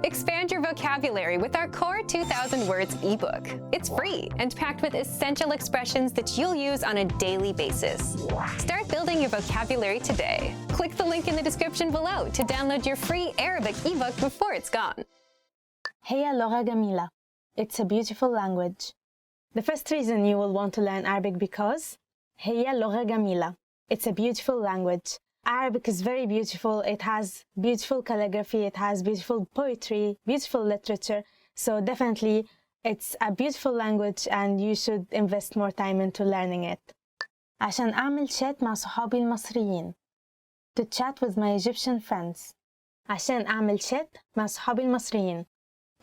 Expand your vocabulary with our Core 2000 Words ebook. It's free and packed with essential expressions that you'll use on a daily basis. Start building your vocabulary today. Click the link in the description below to download your free Arabic ebook before it's gone. هي لغة جميلة. It's a beautiful language. The first reason you will want to learn Arabic because هي لغة جميلة. It's a beautiful language. Arabic is very beautiful. It has beautiful calligraphy, it has beautiful poetry, beautiful literature. So definitely it's a beautiful language and you should invest more time into learning it. عشان أعمل chat مع صحابي المصريين. To chat with my Egyptian friends. عشان أعمل chat مع صحابي المصريين.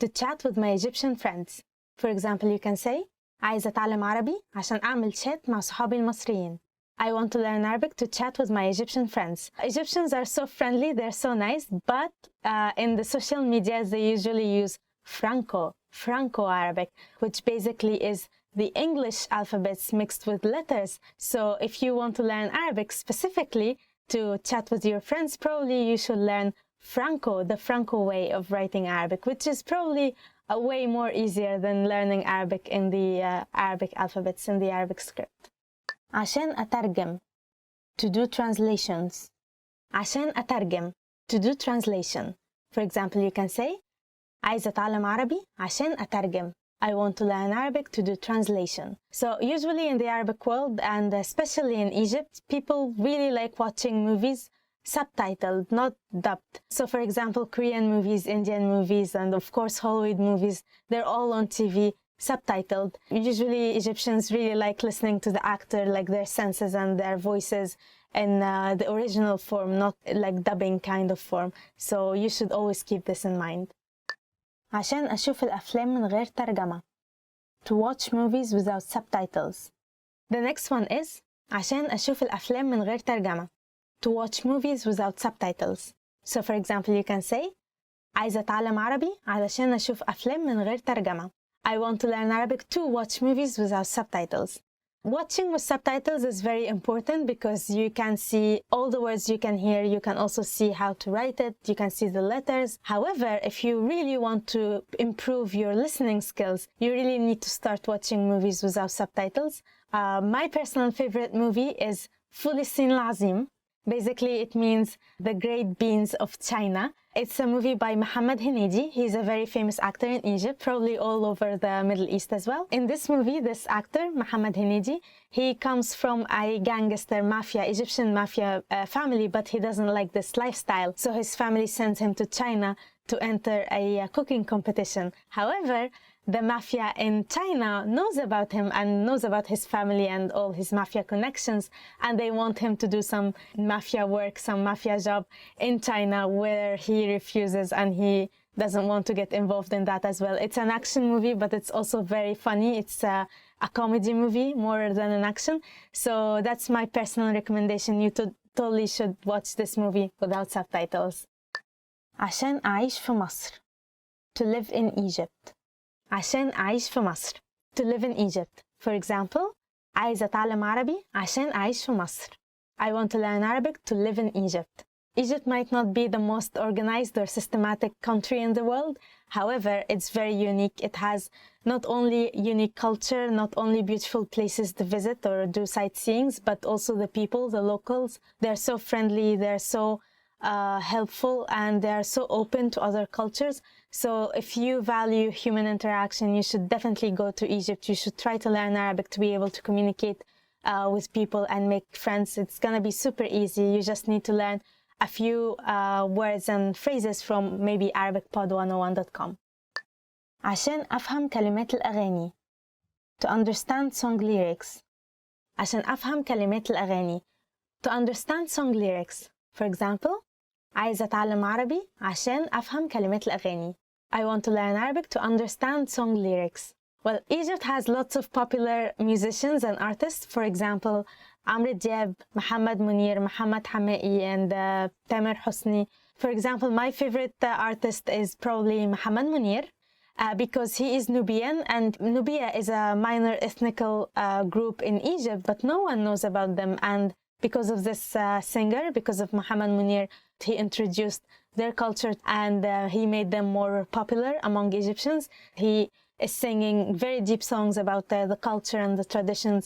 To chat with my Egyptian friends. For example, you can say عايزة أتعلم عربي عشان أعمل chat مع صحابي المصريين. I want to learn Arabic to chat with my Egyptian friends. Egyptians are so friendly, they're so nice, but in the social media, they usually use Franco-Arabic, which basically is the English alphabets mixed with letters. So if you want to learn Arabic specifically to chat with your friends, probably you should learn Franco, the Franco way of writing Arabic, which is probably a way more easier than learning Arabic in the Arabic alphabets, in the Arabic script. عشان أترجم to do translations. عشان أترجم to do translation. For example, you can say عايزة أتعلم عربي عشان أترجم. I want to learn Arabic to do translation. So usually in the Arabic world and especially in Egypt, people really like watching movies subtitled, not dubbed. So for example, Korean movies, Indian movies, and of course Hollywood movies, they're all on TV subtitled. Usually Egyptians really like listening to the actor, like their senses and their voices in the original form, not like dubbing kind of form. So you should always keep this in mind. عشان أشوف الأفلام من غير ترجمة. To watch movies without subtitles. The next one is عشان أشوف الأفلام من غير ترجمة. To watch movies without subtitles. So for example, you can say عايزة أتعلم عربي علشان أشوف أفلام من غير ترجمة. I want to learn Arabic to watch movies without subtitles. Watching with subtitles is very important because you can see all the words you can hear. You can also see how to write it. You can see the letters. However, if you really want to improve your listening skills, you really need to start watching movies without subtitles. My personal favorite movie is Ful Sin Lazim. Basically, it means the great beans of China. It's a movie by Mohammed Hinidi. He's a very famous actor in Egypt, probably all over the Middle East as well. In this movie, this actor, Mohammed Hinidi, he comes from a gangster mafia, Egyptian mafia family, but he doesn't like this lifestyle. So his family sends him to China to enter a cooking competition. However, the mafia in China knows about him and knows about his family and all his mafia connections, and they want him to do some mafia work, some mafia job in China, where he refuses and he doesn't want to get involved in that as well. It's an action movie, but it's also very funny. It's a comedy movie more than an action. So that's my personal recommendation. You totally should watch this movie without subtitles. عشان أعيش في مصر. To live in Egypt. عشان أعيش في مصر. To live in Egypt. For example, عايزة أتعلم عربي عشان أعيش في مصر. I want to learn Arabic to live in Egypt. Egypt might not be the most organized or systematic country in the world. However, it's very unique. It has not only unique culture, not only beautiful places to visit or do sightseeings, but also the people, the locals. They're so friendly, they're so helpful, and they are so open to other cultures. So if you value human interaction, you should definitely go to Egypt. You should try to learn Arabic to be able to communicate with people and make friends. It's gonna be super easy. You just need to learn a few words and phrases from maybe ArabicPod101.com. عشان أفهم كلمات الأغاني. To understand song lyrics. عشان أفهم كلمات الأغاني. To understand song lyrics. For example, عايزة أتعلم عربي عشان أفهم كلمات الأغاني. I want to learn Arabic to understand song lyrics. Well, Egypt has lots of popular musicians and artists. For example, Amr Diab, Mohammed Munir, Mohammed Hamai, and Tamer Hosni. For example, my favorite artist is probably Mohammed Munir because he is Nubian, and Nubia is a minor ethnical group in Egypt, but no one knows about them. And because of this singer, because of Mohammed Munir, he introduced their culture, and he made them more popular among Egyptians. He is singing very deep songs about the culture and the traditions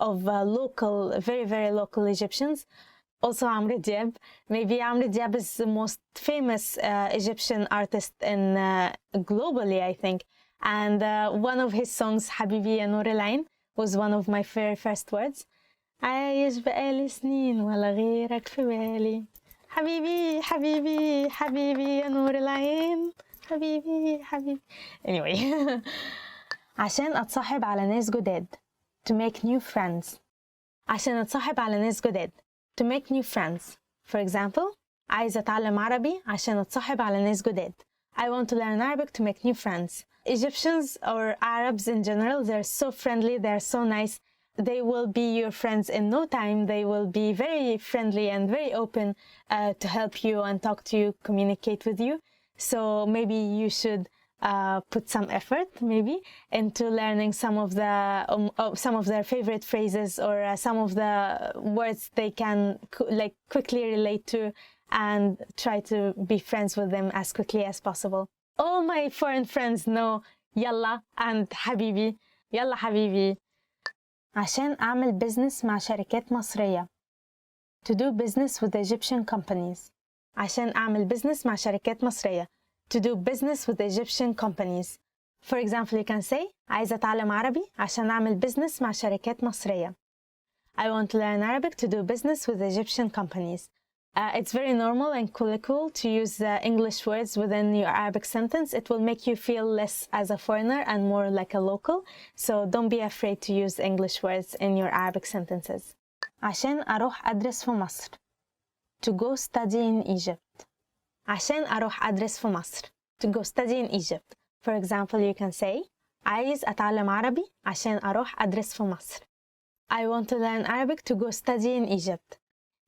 of local, very, very local Egyptians. Also Amr Diab. Maybe Amr Diab is the most famous Egyptian artist in globally, I think. And one of his songs, Habibi ya Nour al-Ain, was one of my very first words. عايش بقالي سنين ولا غيرك في بالي حبيبي حبيبي حبيبي يا نور العين حبيبي حبيبي. Anyway. عشان أتصاحب على ناس جداد. To make new friends. عشان أتصاحب على ناس جداد. To make new friends. For example, عايزة أتعلم عربي عشان أتصاحب على ناس جداد. I want to learn Arabic to make new friends. Egyptians or Arabs in general, they're so friendly, they're so nice. They will be your friends in no time. They will be very friendly and very open to help you and talk to you, communicate with you. So maybe you should put some effort, maybe, into learning some of their favorite phrases or some of the words they can like quickly relate to, and try to be friends with them as quickly as possible. All my foreign friends know Yalla and Habibi. Yalla Habibi. عشان أعمل business مع شركات مصرية. To do business with Egyptian companies. عشان أعمل business مع شركات مصرية. To do business with Egyptian companies. For example, you can say عايزة أتعلم عربي عشان أعمل business مع شركات مصرية. I want to learn Arabic to do business with Egyptian companies. It's very normal and colloquial to use English words within your Arabic sentence. It will make you feel less as a foreigner and more like a local. So don't be afraid to use English words in your Arabic sentences. عشان أروح أدرس في مصر. To go study in Egypt. عشان أروح أدرس في مصر. To go study in Egypt. For example, you can say عايز أتعلم عربي عشان أروح أدرس في مصر. I want to learn Arabic to go study in Egypt.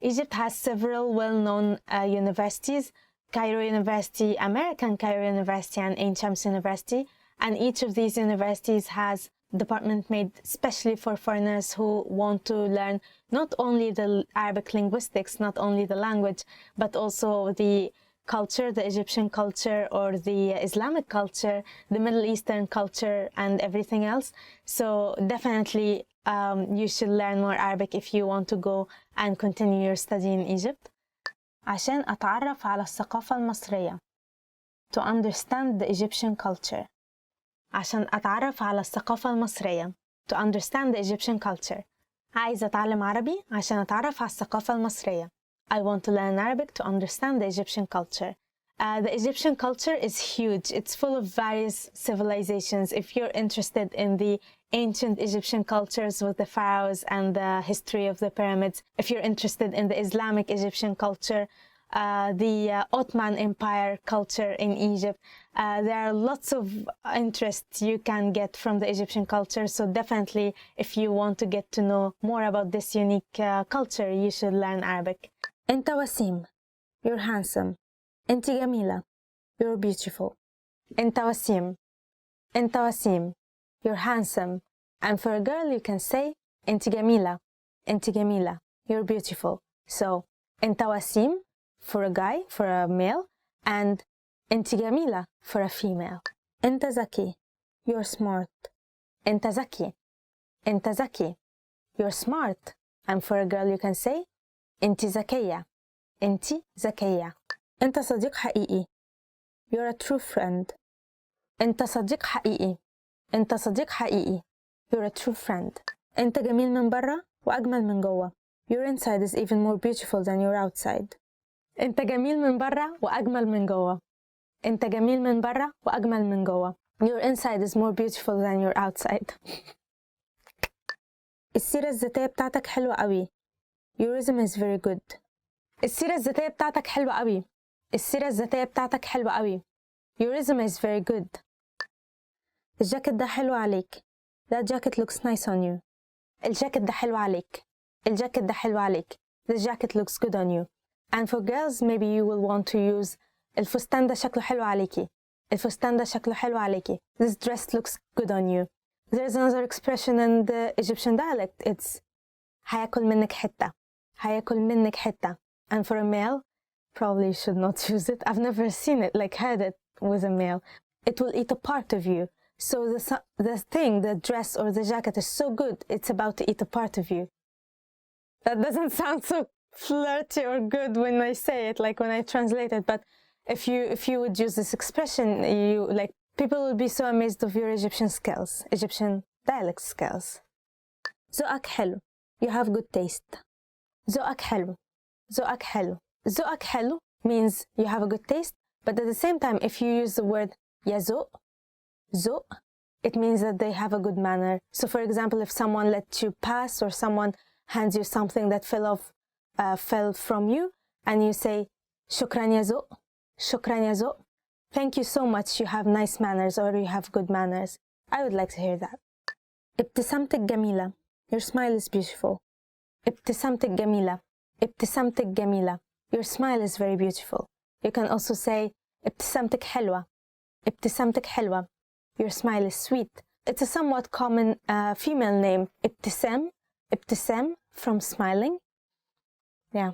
Egypt has several well-known universities, Cairo University, American Cairo University, and Ain Shams University, and each of these universities has a department made specially for foreigners who want to learn not only the Arabic linguistics, not only the language, but also the culture, the Egyptian culture or the Islamic culture, the Middle Eastern culture, and everything else. So definitely you should learn more Arabic if you want to go and continue your study in Egypt. عشان أتعرف على الثقافة المصرية. To understand the Egyptian culture. عشان أتعرف على الثقافة المصرية. To understand the Egyptian culture. عايزة أتعلم عربي عشان أتعرف على الثقافة المصرية. I want to learn Arabic to understand the Egyptian culture. The Egyptian culture is huge. It's full of various civilizations. If you're interested in the ancient Egyptian cultures with the pharaohs and the history of the pyramids, if you're interested in the Islamic Egyptian culture, the Ottoman Empire culture in Egypt, there are lots of interests you can get from the Egyptian culture. So definitely, if you want to get to know more about this unique culture, you should learn Arabic. أنت وسيم. You're handsome. أنت جميلة. You're beautiful. أنت وسيم. أنت وسيم. You're handsome. And for a girl, you can say أنت جميلة. أنت جميلة. You're beautiful. So أنت وسيم for a guy, for a male, and أنت جميلة for a female. أنت ذكي. You're smart. أنت ذكي. أنت ذكي. You're smart. And for a girl, you can say أنت ذكية. أنت ذكية. أنت صديق حقيقي. You're a true friend. أنت صديق حقيقي. أنت صديق حقيقي. You're a true friend. أنت جميل من برا وأجمل من جوا. Your inside is even more beautiful than your outside. أنت جميل من برا وأجمل من جوا. أنت جميل من برا وأجمل من جوا. Your inside is more beautiful than your outside. السيرة الذاتية بتاعتك حلوة قوي. Your resume is very good. السيرة الذاتية بتاعتك حلوة قوي. السيرة الذاتية بتاعتك حلوة قوي. Your resume is very good. الجاكيت ده حلو عليك. That jacket looks nice on you. الجاكيت ده حلو عليك. الجاكيت ده حلو عليك. The jacket looks good on you. And for girls, maybe you will want to use الفستان ده شكله حلو عليكي. الفستان ده شكله حلو عليكي. This dress looks good on you. There's another expression in the Egyptian dialect. It's هياكل منك حتة. هياكل منك حتة. And for a male, probably you should not use it. I've never seen it, like heard it with a male. It will eat a part of you. So the dress or the jacket is so good, it's about to eat a part of you. That doesn't sound so flirty or good when I say it, like when I translate it. But if you would use this expression, people will be so amazed of your Egyptian skills, Egyptian dialect skills. ذوقك حلو. You have good taste. ذوقك حلو. ذوقك حلو. ذوقك حلو means you have a good taste, but at the same time, if you use the word يا ذوق, ذوق, it means that they have a good manner. So for example, if someone lets you pass or someone hands you something that fell from you, and you say شكرا يا ذوق, شكرا يا ذوق, thank you so much, you have nice manners or you have good manners. I would like to hear that. ابتسامتك جميلة. Your smile is beautiful. ابتسامتك جميلة. ابتسامتك جميلة. Your smile is very beautiful. You can also say ابتسامتك حلوة. ابتسامتك حلوة. Your smile is sweet. It's a somewhat common female name. ابتسام. ابتسام from smiling. Yeah,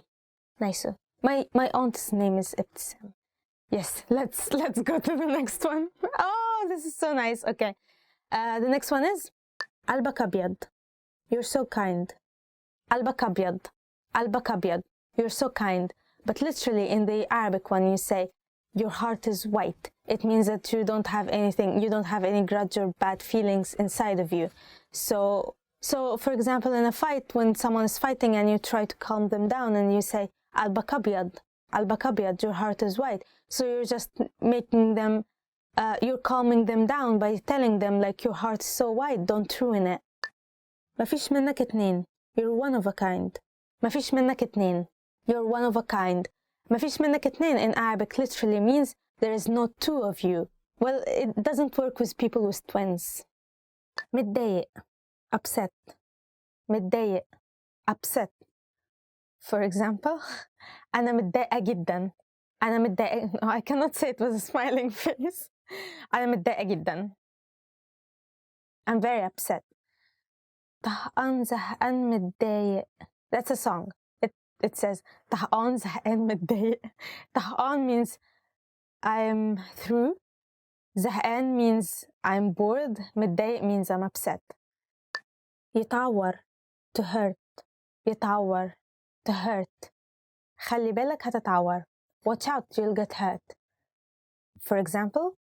nice. My aunt's name is ابتسام. Yes, let's go to the next one. Oh, this is so nice. Okay. The next one is قلبك أبيض. You're so kind. قلبك أبيض. قلبك أبيض. You're so kind. But literally in the Arabic one, you say your heart is white. It means that you don't have anything, you don't have any grudge or bad feelings inside of you. So for example, in a fight, when someone is fighting and you try to calm them down and you say قلبك أبيض. قلبك أبيض. Your heart is white. So you're just making them you're calming them down by telling them like your heart is so wide, don't ruin it. ما فيش منك اتنين. You're one of a kind. ما فيش منك اتنين. You're one of a kind. ما فيش منك اتنين in Arabic literally means there is no two of you. Well, it doesn't work with people with twins. متضايق. Upset. متضايق. Upset. For example, أنا متضايقة جدا. أنا متضايقة. No, I cannot say it with a smiling face. أنا متضايقة جدا. I'm very upset. طهقان زهقان متضايق. That's a song. It says طهقان زهقان متضايق. طهقان means I'm through. زهقان means I'm bored. متضايق means I'm upset. يتعور. To hurt. يتعور. To hurt. خلي بالك هتتعور. Watch out, you'll get hurt. For example,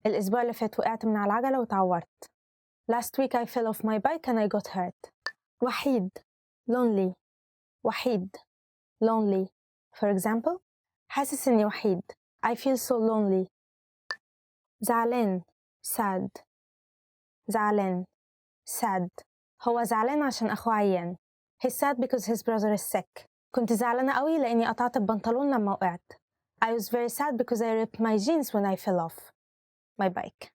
الأسبوع اللي فات وقعت من على العجلة وتعورت. Last week I fell off my bike and I got hurt. وحيد. Lonely. وحيد. Lonely. For example, حاسس إني وحيد. I feel so lonely. زعلان. Sad. زعلان. Sad. هو زعلان عشان أخوه عيان. He's sad because his brother is sick. كنت زعلانة قوي لأني قطعت البنطلون لما وقعت. I was very sad because I ripped my jeans when I fell off my bike.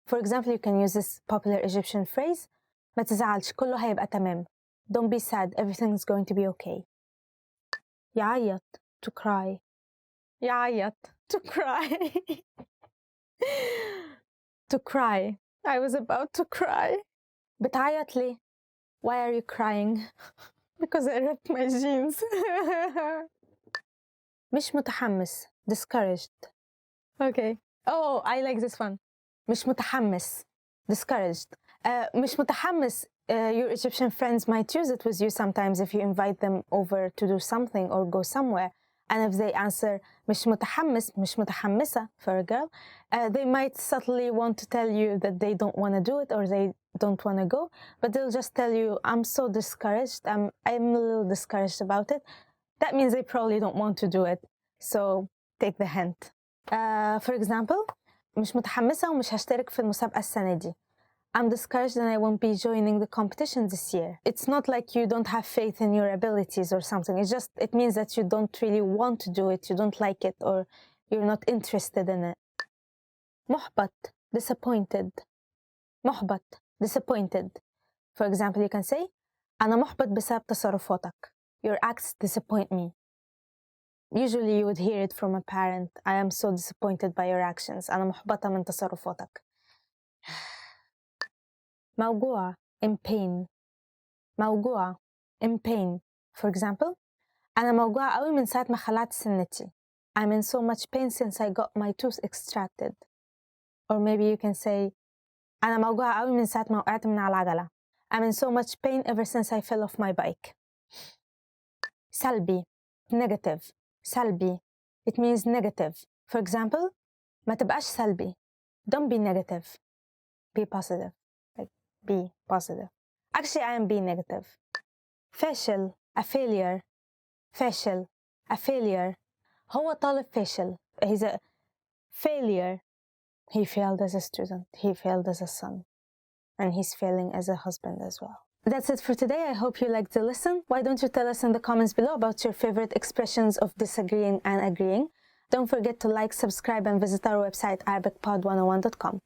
For example, you can use this popular Egyptian phrase ما تزعلش كله هيبقى تمام. Don't be sad, everything's going to be okay. يعيط. To cry. يعيط. To cry. To cry. I was about to cry. بتعيط ليه? Why are you crying? Because I ripped my jeans. مش متحمس. Discouraged. Okay. Oh, I like this one. مش متحمس. Discouraged. مش متحمس. Your Egyptian friends might use it with you sometimes if you invite them over to do something or go somewhere. And if they answer مش متحمس, مش متحمسة for a girl, they might subtly want to tell you that they don't want to do it or they don't want to go, but they'll just tell you, I'm so discouraged, I'm a little discouraged about it. That means they probably don't want to do it. So take the hint. For example, مش متحمسة ومش هشترك في المسابقة السنة دي. I'm discouraged and I won't be joining the competition this year. It's not like you don't have faith in your abilities or something. It means that you don't really want to do it, you don't like it, or you're not interested in it. محبط. Disappointed. محبط. Disappointed. For example, you can say أنا محبط بسبب تصرفاتك. Your acts disappoint me. Usually you would hear it from a parent. I am so disappointed by your actions. أنا محبطة من تصرفاتك. موجوع. In pain. موجوع. In pain. For example, أنا موجوعة قوي من ساعة ما خلعت سنتي. I'm in so much pain since I got my tooth extracted. Or maybe you can say أنا موجوعة قوي من ساعة ما وقعت من على العجلة. I'm in so much pain ever since I fell off my bike. سلبي, negative. سلبي, it means negative. For example, ما تبقاش سلبي. Don't be negative. Be positive. Like, be positive. Actually, I am being negative. فاشل, a failure. فاشل, a failure. هو طالب فاشل. He's a failure. He failed as a student. He failed as a son. And he's failing as a husband as well. That's it for today. I hope you liked the lesson. Why don't you tell us in the comments below about your favorite expressions of disagreeing and agreeing. Don't forget to like, subscribe, and visit our website, arabicpod101.com.